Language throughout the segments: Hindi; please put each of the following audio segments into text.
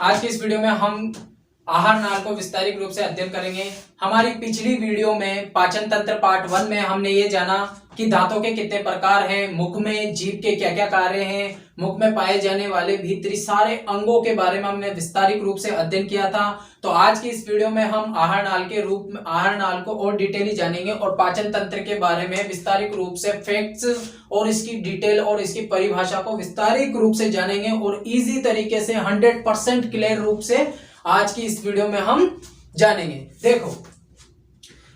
आज की इस वीडियो में हम आहार नाल को विस्तारित रूप से अध्ययन करेंगे। हमारी पिछली वीडियो में पाचन तंत्र पार्ट 1 में हमने ये जाना कि दांतों के कितने प्रकार हैं, मुख में जीभ के क्या क्या कार्य हैं, मुख में पाए जाने वाले भीतरी सारे अंगों के बारे में हमने विस्तारित रूप से अध्ययन किया था। तो आज की इस वीडियो में हम आहार नाल को और डिटेली जानेंगे और पाचन तंत्र के बारे में विस्तारित रूप से फैक्ट्स और इसकी डिटेल और इसकी परिभाषा को विस्तारित रूप से जानेंगे और इजी तरीके से 100% क्लियर रूप से आज की इस वीडियो में हम जानेंगे। देखो,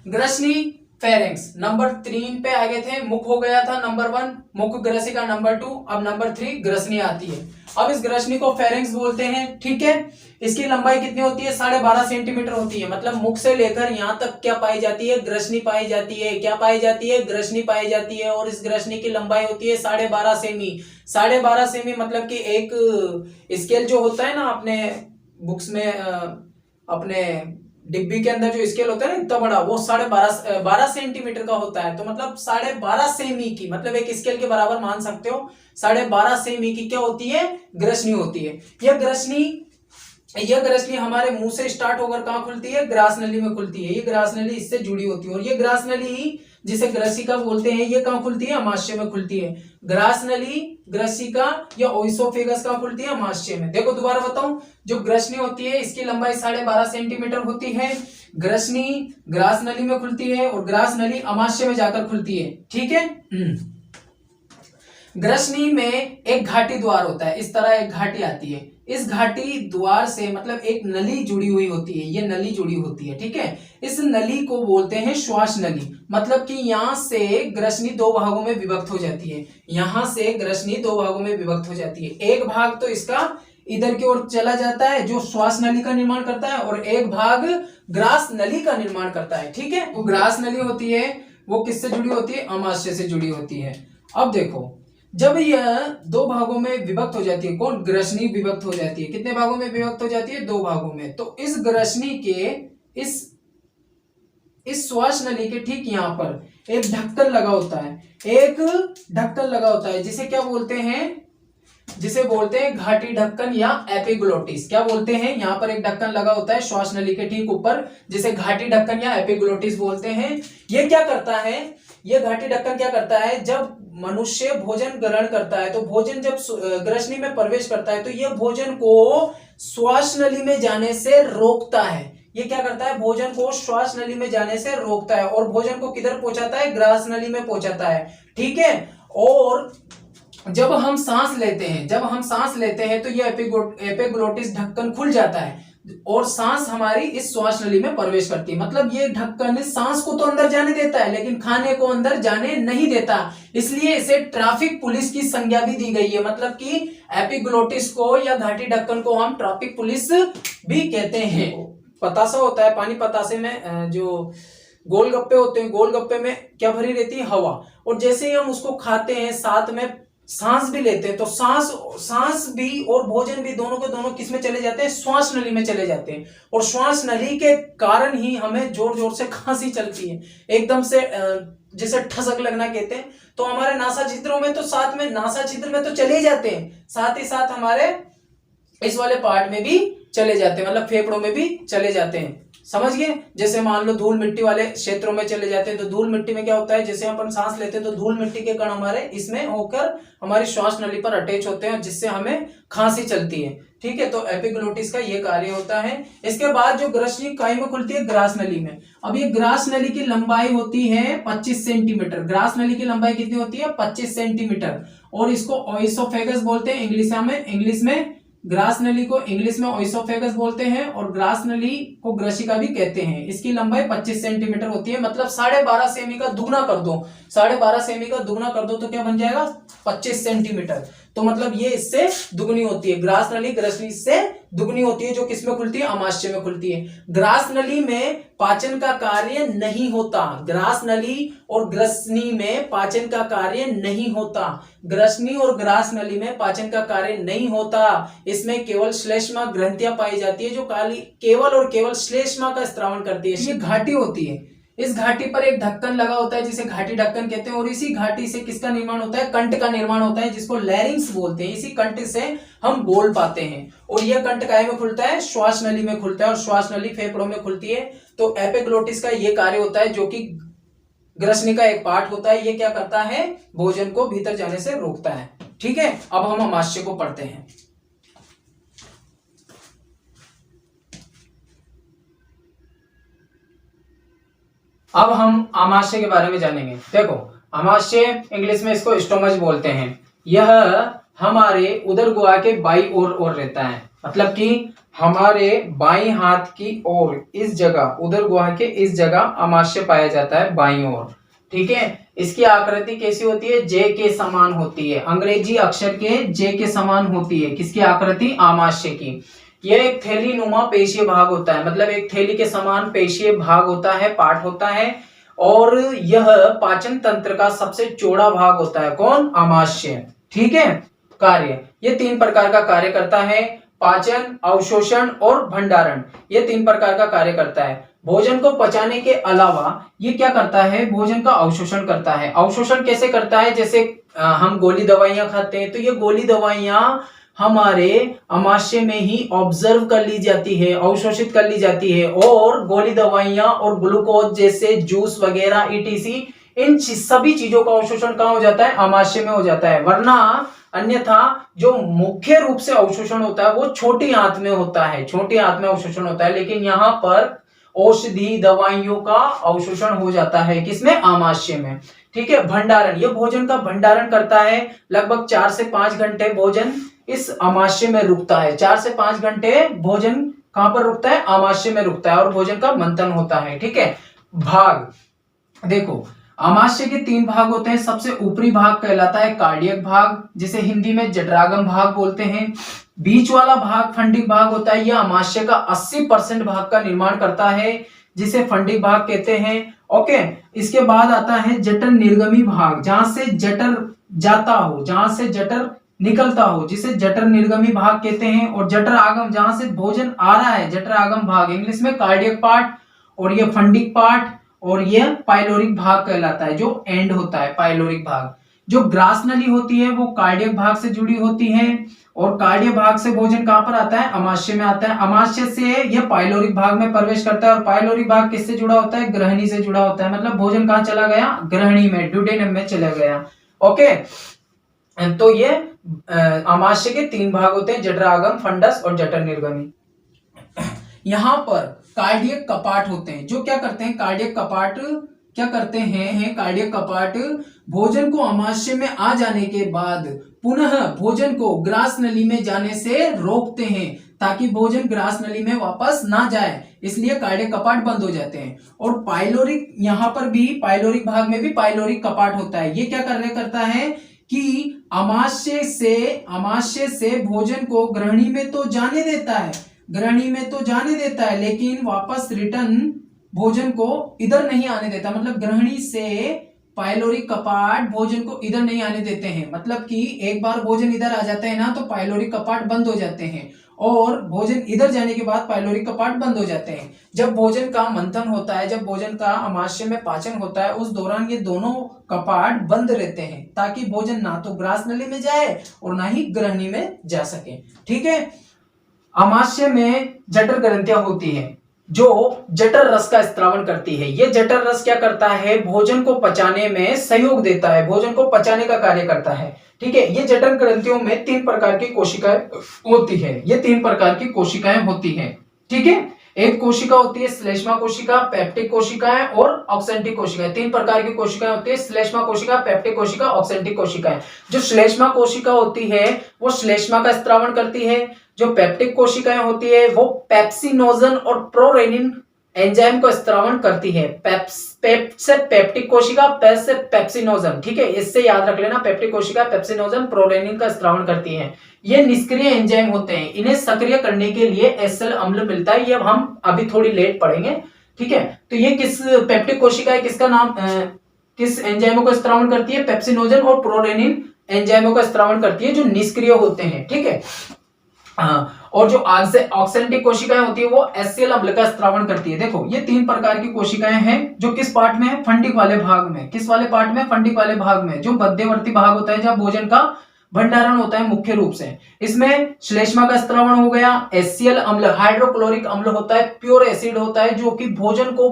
ग्रसनी फेरेंक्स नंबर 3 पे आ गए थे, मुख हो गया था नंबर 1, मुख ग्रसिका नंबर 2, अब नंबर 3 ग्रसनी आती है। अब इस ग्रसनी को फेरेंक्स बोलते हैं, ठीक है। इसकी लंबाई कितनी होती है? 12.5 सेंटीमीटर होती है। मतलब मुख से लेकर यहां तक क्या पाई जाती है? ग्रसनी पाई जाती है। क्या पाई जाती है? ग्रसनी पाई जाती है। और इस ग्रसनी की लंबाई होती है 12.5 सेमी। 12.5 सेमी मतलब कि एक स्केल जो होता है ना अपने बुक्स में, अपने डिब्बी के अंदर जो स्केल होता है ना इतना बड़ा, वो 12.5 सेंटीमीटर का होता है। तो मतलब 12.5 सेमी की, मतलब एक स्केल के बराबर मान सकते हो। 12.5 सेमी की क्या होती है? ग्रसनी होती है। यह ग्रसनी हमारे मुंह से स्टार्ट होकर कहां खुलती है? ग्रास नली में खुलती है। ये ग्रास नली इससे जुड़ी होती है और ये ग्रास नली जिसे ग्रसिका बोलते हैं, ये कहां खुलती है? अमाशय में खुलती है। ग्रास नली, ग्रसिका या ओइसोफेगस कहां खुलती है? अमाशय में। देखो दोबारा बताऊं, जो ग्रसनी होती है इसकी लंबाई 12.5 सेंटीमीटर होती है। ग्रसनी ग्रास नली में खुलती है और ग्रास नली अमाशय में जाकर खुलती है, ठीक है। ग्रसनी में एक घाटी द्वार होता है, इस तरह एक घाटी आती है। इस घाटी द्वार से मतलब एक नली जुड़ी हुई होती है, ये नली जुड़ी होती है, ठीक है। इस नली को बोलते हैं श्वास नली। मतलब कि यहां से ग्रसनी 2 भागों में विभक्त हो जाती है। यहां से ग्रसनी 2 भागों में विभक्त हो जाती है। एक भाग तो इसका इधर की ओर चला जाता है जो श्वास नली का निर्माण करता है, और एक भाग ग्रास नली का निर्माण करता है, ठीक है। वो ग्रास नली होती है, वो किससे जुड़ी होती है? अमाशय से जुड़ी होती है। अब देखो, जब यह 2 भागों में विभक्त हो जाती है, कौन? ग्रसनी विभक्त हो जाती है। कितने भागों में विभक्त हो जाती है? 2 भागों में। तो इस ग्रसनी के इस श्वास नली के ठीक यहां पर एक ढक्कन लगा होता है, एक ढक्कन लगा होता है, जिसे क्या बोलते हैं? जिसे बोलते हैं घाटी ढक्कन या एपिग्लोटिस। क्या बोलते हैं? यहां पर एक ढक्कन लगा होता है श्वास नली के ठीक ऊपर, जिसे घाटी ढक्कन या एपिग्लोटिस बोलते हैं। ये क्या करता है? ये घाटी ढक्कन क्या करता है? जब मनुष्य भोजन ग्रहण करता है, तो भोजन जब ग्रसनी में प्रवेश करता है तो यह भोजन को श्वास नली में जाने से रोकता है। ये क्या करता है? भोजन को श्वास नली में जाने से रोकता है और भोजन को किधर पहुंचाता है? ग्रास नली में पहुंचाता है, ठीक है। और जब हम सांस लेते हैं तो यह एपिग्लोटिस ढक्कन खुल जाता है और सांस हमारी इस श्वास नली में प्रवेश करती है। मतलब ये ढक्कन सांस को तो अंदर जाने देता है लेकिन खाने को अंदर जाने नहीं देता, इसलिए इसे ट्रैफिक पुलिस की संज्ञा भी दी गई है। मतलब कि एपिग्लोटिस को या घाटी ढक्कन को हम ट्रैफिक पुलिस भी कहते हैं। पतासा होता है, पानी पतासे में जो गोलगप्पे होते हैं, गोलगप्पे में क्या भरी रहती है? हवा। और जैसे ही हम उसको खाते हैं साथ में सांस भी लेते हैं, तो सांस भी और भोजन भी दोनों के दोनों किस में चले जाते हैं? श्वास नली में चले जाते हैं। और श्वास नली के कारण ही हमें जोर जोर से खांसी चलती है, एकदम से जिसे ठसक लगना कहते हैं। तो हमारे नासा छिद्रों में तो साथ में नासा छिद्र में तो चले जाते हैं, साथ ही साथ हमारे इस वाले पार्ट में भी चले जाते हैं, मतलब फेफड़ों में भी चले जाते हैं। समझ गए? जैसे मान लो धूल मिट्टी वाले क्षेत्रों में चले जाते हैं, तो धूल मिट्टी में क्या होता है? जैसे अपन सांस लेते हैं तो धूल मिट्टी के कण हमारे इसमें होकर हमारी श्वास नली पर अटैच होते हैं, जिससे हमें खांसी चलती है, ठीक है। तो एपिग्लोटिस का ये कार्य होता है। इसके बाद जो ग्रसनी काय में खुलती है? ग्रास नली में। अब ये ग्रास नली की लंबाई होती है 25 सेंटीमीटर। ग्रास नली की लंबाई कितनी होती है? 25 सेंटीमीटर। और इसको ओइसोफेगस बोलते हैं इंग्लिश में ग्रास नली को इंग्लिश में ओइसोफेगस बोलते हैं और ग्रास नली को ग्रसिका भी कहते हैं। इसकी लंबाई 25 सेंटीमीटर होती है। मतलब 12.5 सेमी का दुगना कर दो, 12.5 सेमी का दुगना कर दो तो क्या बन जाएगा? 25 सेंटीमीटर। तो मतलब ये इससे दुगनी होती है। ग्रास नली ग्रसनी से दुगनी होती है, जो किसमें खुलती है? अमाशय में खुलती है। ग्रास नली में पाचन का कार्य नहीं होता। ग्रास नली और ग्रसनी में पाचन का कार्य नहीं होता। ग्रसनी और ग्रास नली में पाचन का कार्य नहीं होता। इसमें केवल श्लेष्मा ग्रंथियां पाई जाती है, जो केवल और केवल श्लेष्मा का स्त्रावन करती है। ये घाटी होती है, इस घाटी पर एक ढक्कन लगा होता है जिसे घाटी ढक्कन कहते हैं, और इसी घाटी से किसका निर्माण होता है, कंठ का निर्माण होता है जिसको लैरिंक्स बोलते हैं। इसी कंठ से हम बोल पाते हैं, और यह कंठ काय में खुलता है, श्वास नली में खुलता है, और श्वास नली फेफड़ों में खुलती है। तो एपिग्लोटिस का ये कार्य होता है, जो कि ग्रसनी का एक पार्ट होता है। ये क्या करता है, भोजन को भीतर जाने से रोकता है। ठीक है, अब हम आमाशय को पढ़ते हैं। अब हम आमाशय के बारे में जानेंगे। देखो, आमाशय इंग्लिश में इसको स्टोमच बोलते हैं। यह हमारे उदर गुहा के बाई ओर रहता है, मतलब कि हमारे बाई हाथ की ओर इस जगह, उदर गुहा के इस जगह आमाशय पाया जाता है, बाई ओर। ठीक है, इसकी आकृति कैसी होती है, जे के समान होती है, अंग्रेजी अक्षर के जे के समान होती है। किसकी आकृति, आमाशय की। यह एक थैली नुमा पेशीय भाग होता है, मतलब एक थैली के समान पेशीय भाग होता है, पार्ट होता है, और यह पाचन तंत्र का सबसे चौड़ा भाग होता है। कौन, आमाशय। ठीक है, कार्य, ये 3 प्रकार का कार्य करता है, पाचन, अवशोषण और भंडारण। ये 3 प्रकार का कार्य करता है। भोजन को पचाने के अलावा ये क्या करता है, भोजन का अवशोषण करता है। अवशोषण कैसे करता है, जैसे हम गोली दवाइयां खाते हैं, तो ये गोली दवाइयां हमारे आमाशय में ही ऑब्जर्व कर ली जाती है, अवशोषित कर ली जाती है, और गोली दवाइयां और ग्लूकोज जैसे जूस वगैरह ईटीसी, इन सभी चीजों का अवशोषण कहां हो जाता है, आमाशय में हो जाता है। वरना अन्यथा जो मुख्य रूप से अवशोषण होता है वो छोटी आंत में होता है, छोटी आंत में अवशोषण होता है, लेकिन यहाँ पर औषधि दवाइयों का अवशोषण हो जाता है, किसमें, आमाशय में। ठीक है, भंडारण, ये भोजन का भंडारण करता है। लगभग 4 से 5 घंटे भोजन इस आमाशय में रुकता है। 4 से 5 घंटे भोजन कहां पर रुकता है, आमाशय में रुकता है, और भोजन का मंथन होता है। ठीक है, भाग, देखो आमाशय के 3 भाग होते हैं। सबसे ऊपरी भाग कहलाता है कार्डियक भाग, जिसे हिंदी में जठरागम भाग बोलते हैं। बीच वाला भाग फंडिक भाग होता है, यह आमाशय का 80% भाग का निर्माण करता है, जिसे फंडिक भाग कहते हैं। ओके, इसके बाद आता है जठर निर्गमी भाग, जहां से जठर जाता हो, जहां से जठर निकलता हो, जिसे जठर निर्गमी भाग कहते हैं। और जठर आगम, जहां से भोजन आ रहा है, जठर आगम भाग, इंग्लिश में कार्डियक पार्ट, और ये फंडिक पार्ट, और ये पाइलोरिक भाग कहलाता है, जो एंड होता है, पाइलोरिक भाग। जो ग्रास नली होती है वो कार्डियक भाग से जुड़ी होती है, और कार्डियक भाग से भोजन कहां पर आता है, आमाशय में आता है। आमाशय से यह पाइलोरिक भाग में प्रवेश करता है, और पाइलोरिक भाग किससे जुड़ा होता है, ग्रहणी से जुड़ा होता है। मतलब भोजन कहां चला गया, ग्रहणी में, ड्यूडेनम में चला गया। ओके, तो ये आमाशय के 3 भाग होते हैं, जठरागम, फंडस और जठर निर्गमी। यहां पर कार्डियक कपाट होते हैं, जो क्या करते हैं, कार्डियक कपाट क्या करते हैं, कार्डियक कपाट भोजन को आमाशय में आ जाने के बाद पुनः भोजन को ग्रास नली में जाने से रोकते हैं, ताकि भोजन ग्रास नली में वापस ना जाए, इसलिए कार्डियक कपाट बंद हो जाते हैं। और पाइलोरिक, यहां पर भी पाइलोरिक भाग में भी पाइलोरिक कपाट होता है। ये क्या करता है कि आमाशय से भोजन को ग्रहणी में तो जाने देता है, ग्रहणी में तो जाने देता है, लेकिन वापस रिटर्न भोजन को इधर नहीं आने देता। मतलब ग्रहणी से पाइलोरिक कपाट भोजन को इधर नहीं आने देते हैं। मतलब कि एक बार भोजन इधर आ जाता है ना, तो पाइलोरिक कपाट बंद हो जाते हैं, और भोजन इधर जाने के बाद पाइलोरिक कपाट बंद हो जाते हैं। जब भोजन का मंथन होता है, जब भोजन का आमाशय में पाचन होता है, उस दौरान ये दोनों कपाट बंद रहते हैं, ताकि भोजन ना तो ग्रास नली में जाए और ना ही ग्रहणी में जा सके। ठीक है, आमाशय में जठर ग्रंथियां होती है, जो जठर रस का स्त्रावन करती है। ये जठर रस क्या करता है, भोजन को पचाने में सहयोग देता है, भोजन को पचाने का कार्य करता है। ठीक है, ये जठर ग्रंथियों में 3 प्रकार की कोशिकाएं होती है, ये 3 प्रकार की कोशिकाएं होती है। ठीक है, एक कोशिका होती है श्लेष्मा कोशिका, पेप्टिक कोशिकाएं और ऑक्सेंटिक कोशिकाएं। 3 प्रकार की कोशिकाएं होती है, श्लेष्मा कोशिका, पेप्टिक कोशिका, ऑक्सेंटिक कोशिकाएं। जो श्लेष्मा कोशिका होती है वो श्लेष्मा का स्त्रावन करती है। जो पेप्टिक कोशिकाएं होती है वो पेप्सिनोजन और प्रोरेनिन एंजाइम को स्त्रावन करती है। पेप से पेप्टिक कोशिका, पेप से पेप्सिनोजन। ठीक है, इससे याद रख लेना, पेप्टिक कोशिका पेप्सिनोजन प्रोरेनिन का स्त्रावन करती है। ये निष्क्रिय एंजाइम होते हैं, इन्हें सक्रिय करने के लिए एसिल अम्ल मिलता है, ये हम अभी थोड़ी लेट पढ़ेंगे। ठीक है, तो ये किस पेप्टिक कोशिका है, किसका नाम, किस एंजाइमों को स्त्रावन करती है, पेप्सिनोजन और प्रोरेनिन एंजाइमों का स्त्रावन करती है, जो निष्क्रिय होते हैं। ठीक है, और जो ऑक्सेंटिक कोशिकाएं होती है वो HCl अम्ल का स्त्रावण करती है। देखो ये 3 प्रकार की कोशिकाएं हैं जो किस पार्ट में है, फंडिक वाले भाग में। किस वाले पार्ट में, फंडिक वाले भाग में, जो मध्यवर्ती भाग होता है जहां भोजन का भंडारण होता है मुख्य रूप से। इसमें श्लेष्मा का स्त्रावण हो गया, HCl अम्ल हाइड्रोक्लोरिक अम्ल होता है, प्योर एसिड होता है जो कि भोजन को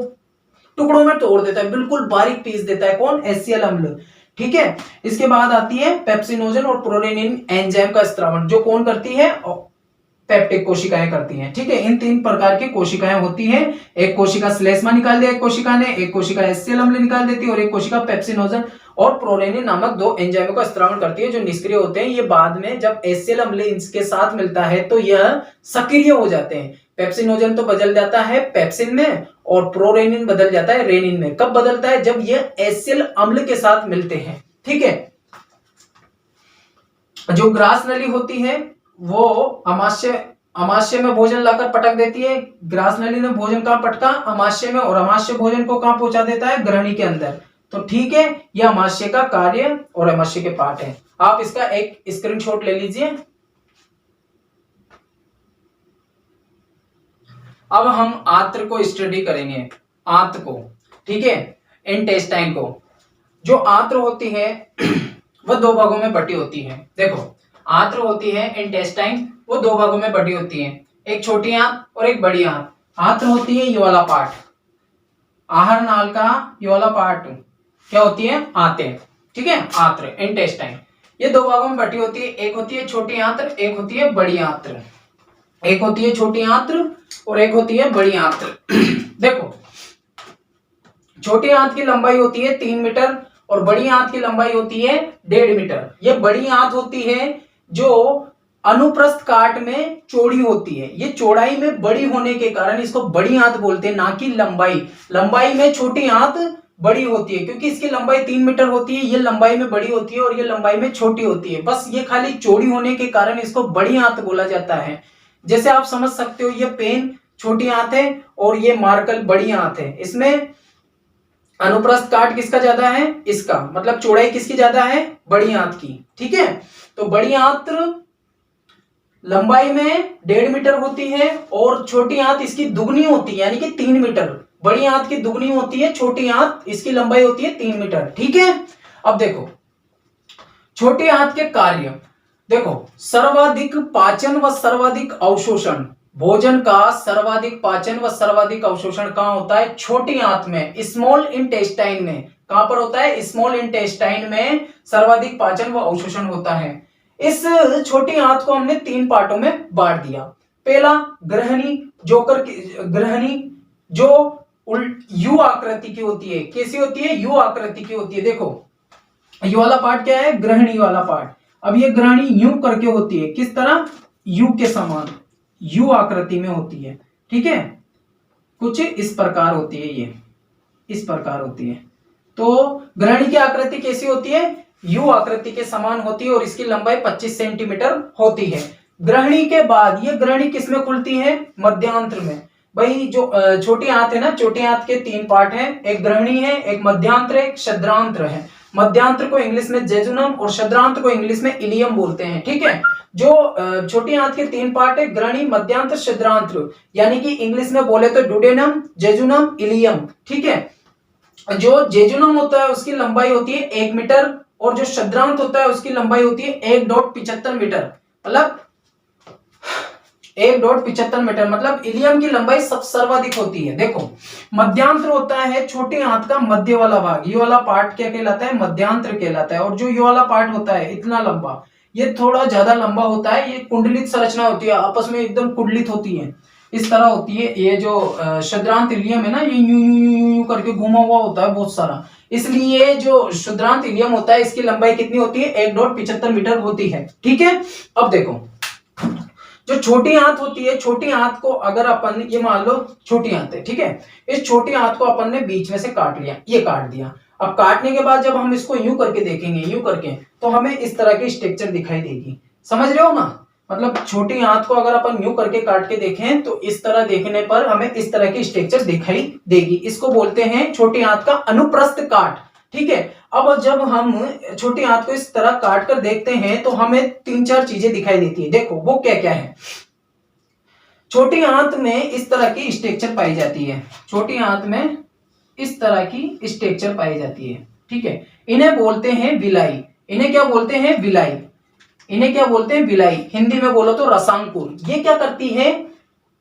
टुकड़ों में तोड़ देता है, बिल्कुल बारीक पीस देता है। कौन, HCl अम्ल। ठीक है, इसके बाद आती है पेप्सिनोजन और प्रोरेनिन एंजाइम का स्त्रावण, जो कौन करती है, पेप्टिक कोशिकाएं करती हैं। ठीक है, इन 3 प्रकार की कोशिकाएं होती हैं। एक कोशिका श्लेष्मा निकाल दिया एक कोशिका ने, एक कोशिका HCl अम्ल निकाल देती है और एक कोशिका पेप्सिनोजन और प्रोरेनिन नामक 2 एंजाइमों का स्त्रावण करती है जो निष्क्रिय होते हैं। ये बाद में जब HCl अम्ल इसके साथ मिलता है तो यह सक्रिय हो जाते हैं। पेप्सिनोजन तो बदल जाता है पेप्सिन में और प्रोरेनिन बदल जाता है रेनिन में। कब बदलता है, जब ये HCl अम्ल के साथ मिलते हैं। ठीक है, जो ग्रास नली होती है वो अमाशय में भोजन लाकर पटक देती है। ग्रास नली ने भोजन कहां पटका, अमाशय में, और अमाशय भोजन को कहां पहुंचा देता है, ग्रहणी के अंदर। तो ठीक है, यह अमाशय का कार्य और अमाशय के पार्ट है। आप इसका एक स्क्रीनशॉट ले लीजिए। अब हम आंत्र को स्टडी करेंगे, आंत्र को। ठीक है, इंटेस्टाइन को। जो आंत्र होती है वह 2 भागों में बटी होती है। देखो आंत्र होती है इंटेस्टाइन, वो 2 भागों में बटी होती है, एक छोटी आंत और एक बड़ी आंत। आंत्र होती है ये वाला पार्ट, आहार नाल का ये वाला पार्ट क्या होती है, आंतें। ठीक है, आंत्र इंटेस्टाइन ये 2 भागों में बटी होती है, एक होती है छोटी आंत्र, एक होती है बड़ी आंत्र। एक होती है छोटी आंत्र और एक होती है बड़ी आंत्र। देखो छोटी आंत की लंबाई होती है 3 मीटर और बड़ी आंत की लंबाई होती है 1.5 मीटर। ये बड़ी आंत होती है जो अनुप्रस्थ काट में चौड़ी होती है। ये चौड़ाई में बड़ी होने के कारण इसको बड़ी आंत बोलते हैं, ना कि लंबाई में छोटी आंत बड़ी होती है क्योंकि इसकी लंबाई 3 मीटर होती है, ये लंबाई में बड़ी होती है और ये लंबाई में छोटी होती है। बस ये खाली चौड़ी होने के कारण इसको बड़ी आंत बोला जाता है। जैसे आप समझ सकते हो, ये पेन छोटी आंत है और ये मार्कर बड़ी आंत है। इसमें अनुप्रस्थ काट किसका ज्यादा है, इसका, मतलब चौड़ाई किसकी ज्यादा है, बड़ी आंत की। ठीक है, तो बड़ी आंत लंबाई में 1.5 मीटर होती है और छोटी आंत इसकी दुगनी होती है, यानी कि 3 मीटर। बड़ी आंत की दुगनी होती है छोटी आंत, इसकी लंबाई होती है 3 मीटर। ठीक है, अब देखो छोटी आंत के कार्य। देखो सर्वाधिक पाचन व सर्वाधिक अवशोषण, भोजन का सर्वाधिक पाचन व सर्वाधिक अवशोषण कहां होता है, छोटी आंत में, स्मॉल इंटेस्टाइन में। कहां पर होता है, स्मॉल इंटेस्टाइन में सर्वाधिक पाचन व अवशोषण होता है। इस छोटी आंत को हमने 3 पार्टों में बांट दिया। पहला ग्रहणी, ग्रहणी जो यू आकृति की होती है। कैसी होती है, यू आकृति की होती है। देखो ये वाला पार्ट क्या है, ग्रहणी वाला पार्ट। अब ये ग्रहणी यू करके होती है, किस तरह, यू के समान, यू आकृति में होती है। ठीक है, कुछ इस प्रकार होती है, ये इस प्रकार होती है। तो ग्रहणी की आकृति कैसी होती है, यू आकृति के समान होती है और इसकी लंबाई 25 सेंटीमीटर होती है। ग्रहणी के बाद ये ग्रहणी किसमें खुलती है, मध्यांत्र में। भाई जो छोटी आंत है ना, छोटी आंत के 3 पार्ट हैं, एक ग्रहणी है, एक मध्यांत्र, एक छद्रांत्र है। मध्यांत्र को इंग्लिश में जेजुनम और छद्रांत्र को इंग्लिश में इलियम बोलते हैं। ठीक है, जो छोटी आंत के 3 पार्ट है, ग्रहणी, मध्यांत्र, छद्रांत्र, यानी कि इंग्लिश में बोले तो डुडेनम, जेजुनम, इलियम। ठीक है, जो जेजुनम होता है उसकी लंबाई होती है 1 मीटर और जो छद्रांत होता है उसकी लंबाई होती है 1.75 मीटर, मतलब 1.75 मीटर, मतलब इलियम की लंबाई सर्वाधिक होती है। देखो मध्यांत्र होता है छोटी आंत का मध्य वाला भाग, ये वाला पार्ट क्या कहलाता है, मध्यांत्र कहलाता है। और जो ये वाला पार्ट होता है इतना लंबा, ये थोड़ा ज्यादा लंबा होता है। ये कुंडलित संरचना होती है, आपस में एकदम कुंडलित होती है, इस तरह होती है। ये जो छद्रांत इलियम है ना, ये यूं करके घुमा हुआ होता है बहुत सारा, इसलिए जो क्षुद्रांत इलियम होता है इसकी लंबाई कितनी होती है, 1.75 मीटर होती है। ठीक है, अब देखो जो छोटी आंत होती है, छोटी आंत को अगर अपन, ये मान लो छोटी आंत है, ठीक है, इस छोटी आंत को अपन ने बीच में से काट लिया, ये काट दिया। अब काटने के बाद जब हम इसको यूं करके देखेंगे, यूं करके, तो हमें इस तरह की स्ट्रक्चर दिखाई देगी। समझ रहे हो ना, मतलब छोटी आंत को अगर अपन यूं करके काट के देखें तो इस तरह देखने पर हमें इस तरह की स्ट्रक्चर दिखाई देगी। इसको बोलते हैं छोटी आंत का अनुप्रस्थ काट। ठीक है, अब जब हम छोटी आंत को इस तरह काट कर देखते हैं तो हमें 3-4 चीजें दिखाई देती है। देखो वो क्या क्या है। छोटी आंत में इस तरह की स्ट्रक्चर पाई जाती है, छोटी आंत में इस तरह की स्ट्रक्चर पाई जाती है, ठीक है। इन्हें बोलते हैं विलाई। इन्हें क्या बोलते हैं? विलाई। इन्हें क्या बोलते हैं? विलाई। हिंदी में बोलो तो रसांकुर। ये क्या करती है?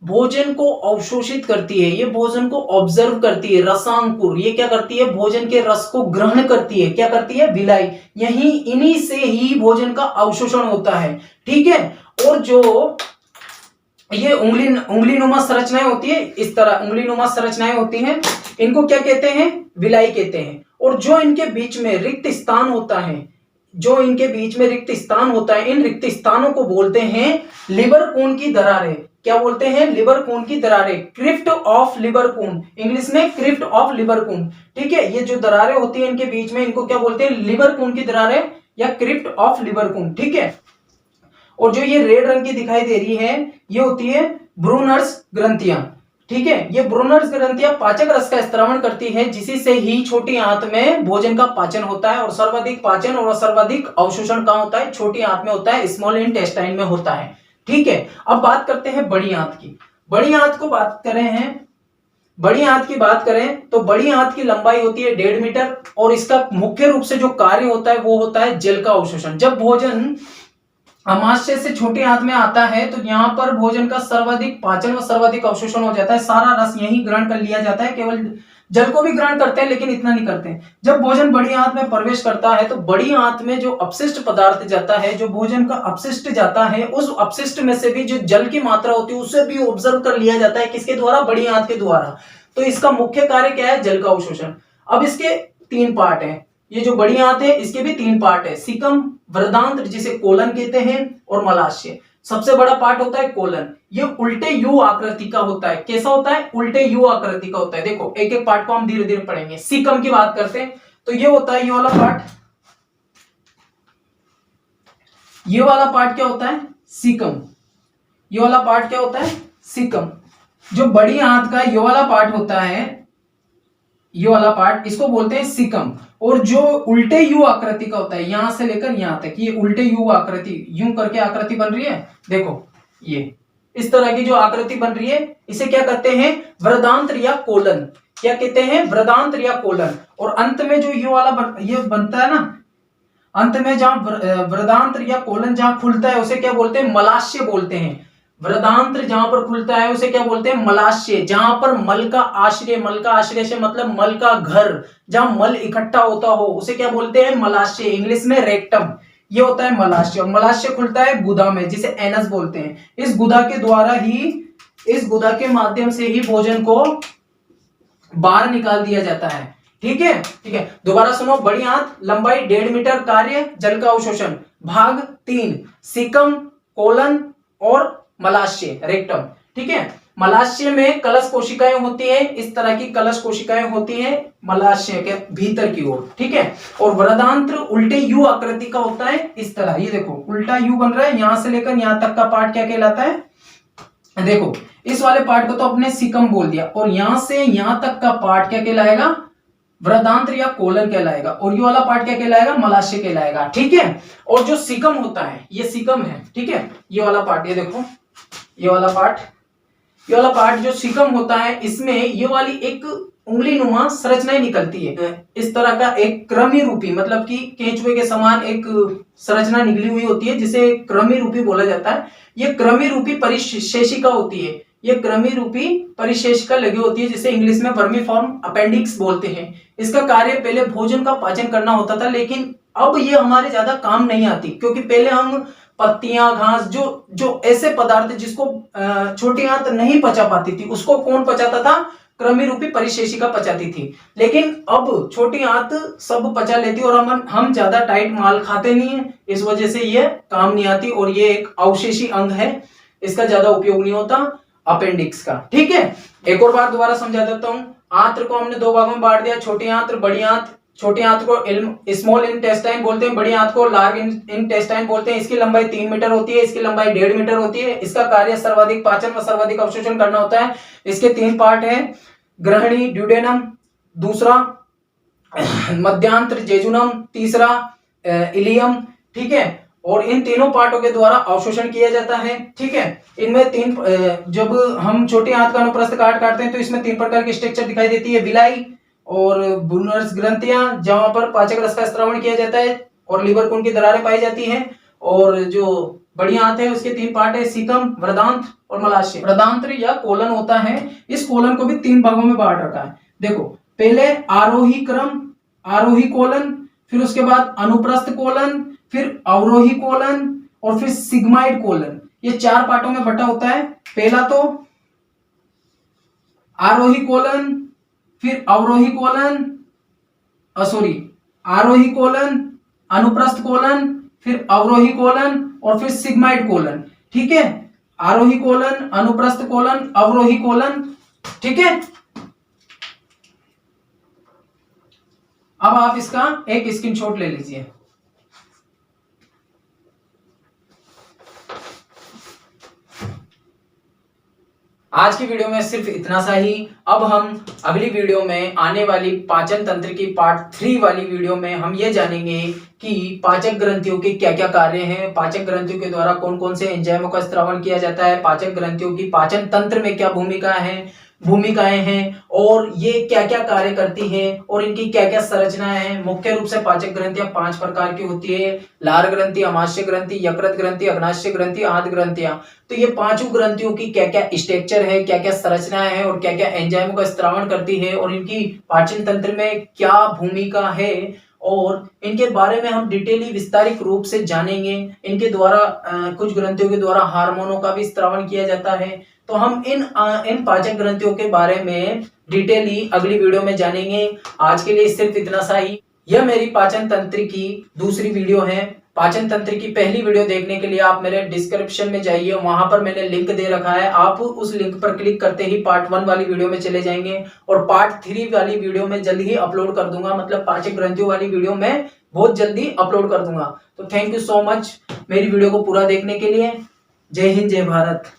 भोजन को अवशोषित करती है, ये भोजन को ऑब्जर्व करती है। रसांकुर ये क्या करती है? भोजन के रस को ग्रहण करती है। क्या करती है? विलाई। यही इन्हीं से ही भोजन का अवशोषण होता है, ठीक है। और जो ये उंगलीनुमा संरचनाएं होती है, इस तरह उंगलीनुमा संरचनाएं होती हैं, इनको क्या कहते हैं? विलाई कहते हैं। और जो इनके बीच में रिक्त स्थान होता है, जो इनके बीच में रिक्त स्थान होता है, इन रिक्त स्थानों को बोलते हैं लिवर कोन की दरारें। क्या बोलते हैं? लिवर कोन की दरारें, crypt of liver cone, English में क्रिप्ट ऑफ लिवर कोन, ठीक है। ये जो दरारें होती है इनके बीच में, इनको क्या बोलते हैं? लिवर कोन की दरारें या क्रिप्ट ऑफ लिवर कोन, ठीक है। और जो ये रेड रंग की दिखाई दे रही है, ये होती है ब्रूनर्स ग्रंथियां, ठीक है। ये ब्रूनर्स ग्रंथियां पाचक रस का स्त्रावण करती है, जिसी से ही छोटी आंत में भोजन का पाचन होता है। और सर्वाधिक पाचन और सर्वाधिक अवशोषण कहां होता है? छोटी आंत में होता है, स्मॉल इंटेस्टाइन में होता है, ठीक है। अब बात करते हैं बड़ी आंत की। बड़ी आंत को बात करें हैं, बड़ी आंत की बात करें तो बड़ी आंत की लंबाई होती है 1.5 मीटर। और इसका मुख्य रूप से जो कार्य होता है वो होता है जल का अवशोषण। जब भोजन अमाशय से छोटी आंत में आता है तो यहाँ पर भोजन का सर्वाधिक पाचन व सर्वाधिक अवशोषण हो जाता है, सारा रस यहीं ग्रहण कर लिया जाता है। केवल जल को भी ग्रहण करते हैं लेकिन इतना नहीं करते हैं। जब भोजन बड़ी आंत में प्रवेश करता है तो बड़ी आंत में जो अपशिष्ट पदार्थ जाता है, जो भोजन का अपशिष्ट जाता है, उस अपशिष्ट में से भी जो जल की मात्रा होती है उसे भी ऑब्जर्व कर लिया जाता है। किसके द्वारा? बड़ी आंत के द्वारा। तो इसका मुख्य कार्य क्या है? जल का अवशोषण। अब इसके 3 पार्ट है। ये जो बड़ी आंत है इसके भी 3 पार्ट है, सीकम, वृदांत्र जिसे कोलन कहते हैं, और मलाशय। सबसे बड़ा पार्ट होता है कोलन। ये उल्टे यू आकृति का होता है। कैसा होता है? उल्टे यू आकृति का होता है। देखो एक एक पार्ट को हम धीरे धीरे पढ़ेंगे। सीकम की बात करते हैं तो ये होता है ये वाला पार्ट। ये वाला पार्ट क्या होता है? सीकम। ये वाला पार्ट क्या होता है? सीकम। जो बड़ी आंत का ये वाला पार्ट होता है, ये वाला पार्ट, इसको बोलते हैं सीकम। और जो उल्टे यू आकृति का होता है, यहां से लेकर यहां तक, ये उल्टे यू आकृति, यूं करके आकृति बन रही है, देखो ये इस तरह की जो आकृति बन रही है, इसे क्या कहते हैं? वृदांत्र या कोलन। क्या कहते हैं? वृदांत्र या कोलन। और अंत में जो ये वाला ये बनता है ना, अंत में जहां वृदांत्र या कोलन जहां खुलता है उसे क्या बोलते हैं? मलाशय बोलते हैं। वृदांत्र जहां पर खुलता है उसे क्या बोलते हैं? मलाशय। जहां पर मल का आश्रय, मल का आश्रय से मतलब मल का घर, जहां मल इकट्ठा होता हो उसे क्या बोलते हैं? मलाशय। इंग्लिश में रेक्टम, ये होता है मलाशय। और मलाशय खुलता है गुदा में, जिसे एनस बोलते हैं। इस गुदा के द्वारा ही, इस गुदा के माध्यम से ही भोजन को बाहर निकाल दिया जाता है, ठीक है। ठीक है, दोबारा सुनो। बड़ी आंत, लंबाई 1.5 मीटर, कार्य जल का अवशोषण। भाग 3, सीकम, कोलन और मलाशय, रेक्टम, ठीक है। मलाशय में कलश कोशिकाएं होती हैं, इस तरह की कलश कोशिकाएं होती हैं मलाशय के भीतर की ओर, ठीक है। और वृदांत्र उल्टे यू आकृति का होता है, इस तरह, ये देखो उल्टा यू बन रहा है। यहां से लेकर यहां तक का पार्ट क्या कहलाता है? देखो इस वाले पार्ट को तो अपने सीकम बोल दिया, और यहां से यहां तक का पार्ट क्या कहलाएगा? वृदांत्र या कोलन कहलाएगा। और ये वाला पार्ट क्या कहलाएगा? मलाशय कहलाएगा, ठीक है। और जो सीकम होता है, ये सीकम है, ठीक है। ये वाला पार्ट, ये देखो ये वाला पार्ट, ये वाला पार्ट जो सीकम होता है, इसमें ये वाली एक उंगली नुमा संरचनाएं निकलती है। इस तरह का एक क्रमी रूपी, मतलब कि केंचुए के समान एक संरचना निकली हुई होती है, जिसे क्रमी रूपी बोला जाता है। ये क्रमी रूपी परिशेषिका होती है, ये क्रमी रूपी परिशेषिका लगी होती है, जिसे इंग्लिश में वर्मीफॉर्म अपेंडिक्स बोलते हैं। इसका कार्य पहले भोजन का पाचन करना होता था, लेकिन अब ये हमारे ज्यादा काम नहीं आती, क्योंकि पहले हम पत्तियां, घास, जो ऐसे पदार्थ जिसको छोटी आंत नहीं पचा पाती थी, उसको कौन पचाता था? क्रमी रूपी परिशेषिका पचाती थी। लेकिन अब छोटी आंत सब पचा लेती, और हम ज्यादा टाइट माल खाते नहीं है, इस वजह से ये काम नहीं आती। और ये एक अवशेषी अंग है, इसका ज्यादा उपयोग नहीं होता, अपेंडिक्स का, ठीक है। एक और बार दोबारा समझा देता हूं। आंत्र को हमने 2 भागों में बांट दिया, छोटी आंत्र, बड़ी आंत। छोटी आंत को स्मॉल इंटेस्टाइन बोलते हैं, बड़ी आंत को लार्ज इंटेस्टाइन बोलते हैं। इसकी लंबाई 3 मीटर होती है, इसकी लंबाई 1.5 मीटर होती है। इसका कार्य सर्वाधिक पाचन व सर्वाधिक अवशोषण करना होता है। इसके 3 पार्ट हैं, ग्रहणी ड्यूडेनम, दूसरा मध्यांत्र जेजुनम, तीसरा इलियम, ठीक है। और इन तीनों पार्टों के द्वारा अवशोषण किया जाता है। ठीक है, इनमें तीन, जब हम छोटे आंत का अनुप्रस्थ काटते हैं तो इसमें 3 प्रकार की स्ट्रक्चर दिखाई देती है, विलाई और ब्रूनर्स ग्रंथियां जहां पर पाचक रस का स्त्रावण किया जाता है और लीवर कोन की दरारें पाई जाती हैं। और जो बड़ी आंत है उसके 3 पार्ट है, सीकम, वृदांत और मलाशय। वृदांत्र या कोलन होता है, इस कोलन को भी 3 भागों में बांट रखा है। देखो, पहले आरोही क्रम, आरोही कोलन, फिर उसके बाद अनुप्रस्थ कोलन, फिर अवरोही कोलन और फिर सिग्माइड कोलन। ये 4 पार्टों में बटा होता है। पहला तो आरोही कोलन, फिर अवरोही कोलन, आरोही कोलन, अनुप्रस्थ कोलन, फिर अवरोही कोलन और फिर सिग्माइड कोलन। ठीक है, आरोही कोलन, अनुप्रस्थ कोलन, अवरोही कोलन। ठीक है, अब आप इसका एक स्क्रीनशॉट ले लीजिए। आज की वीडियो में सिर्फ इतना सा ही। अब हम अगली वीडियो में आने वाली पाचन तंत्र की पार्ट 3 वाली वीडियो में हम ये जानेंगे कि पाचक ग्रंथियों के क्या क्या कार्य हैं, पाचक ग्रंथियों के द्वारा कौन कौन से एंजाइमों का स्त्रावण किया जाता है, पाचक ग्रंथियों की पाचन तंत्र में क्या भूमिकाएं हैं और ये क्या क्या कार्य करती हैं और इनकी क्या क्या संरचनाएं हैं। मुख्य रूप से पाचक ग्रंथियां 5 प्रकार की होती है, लार ग्रंथि, अमाशय ग्रंथि, यकृत ग्रंथि, अग्नाशय ग्रंथि, आंत ग्रंथियां। तो ये 5 ग्रंथियों की क्या क्या स्ट्रक्चर है, क्या क्या संरचनाएं हैं और क्या क्या एंजाइमों का स्त्रावण करती है और इनकी पाचन तंत्र में क्या भूमिका है और इनके बारे में हम डिटेली विस्तारित रूप से जानेंगे। इनके द्वारा कुछ ग्रंथियों के द्वारा हार्मोनों का भी स्त्रावण किया जाता है। तो हम इन पाचक ग्रंथियों के बारे में डिटेली अगली वीडियो में जानेंगे। आज के लिए सिर्फ इतना सा ही। यह मेरी पाचन तंत्र की दूसरी वीडियो है। पाचन तंत्र की पहली वीडियो देखने के लिए आप मेरे डिस्क्रिप्शन में जाइए, वहां पर मैंने लिंक दे रखा है। आप उस लिंक पर क्लिक करते ही पार्ट 1 वाली वीडियो में चले जाएंगे और पार्ट 3 वाली वीडियो में जल्दी ही अपलोड कर दूंगा। मतलब पाचक ग्रंथियों वाली वीडियो में बहुत जल्दी अपलोड कर दूंगा। तो थैंक यू सो मच मेरी वीडियो को पूरा देखने के लिए। जय हिंद, जय भारत।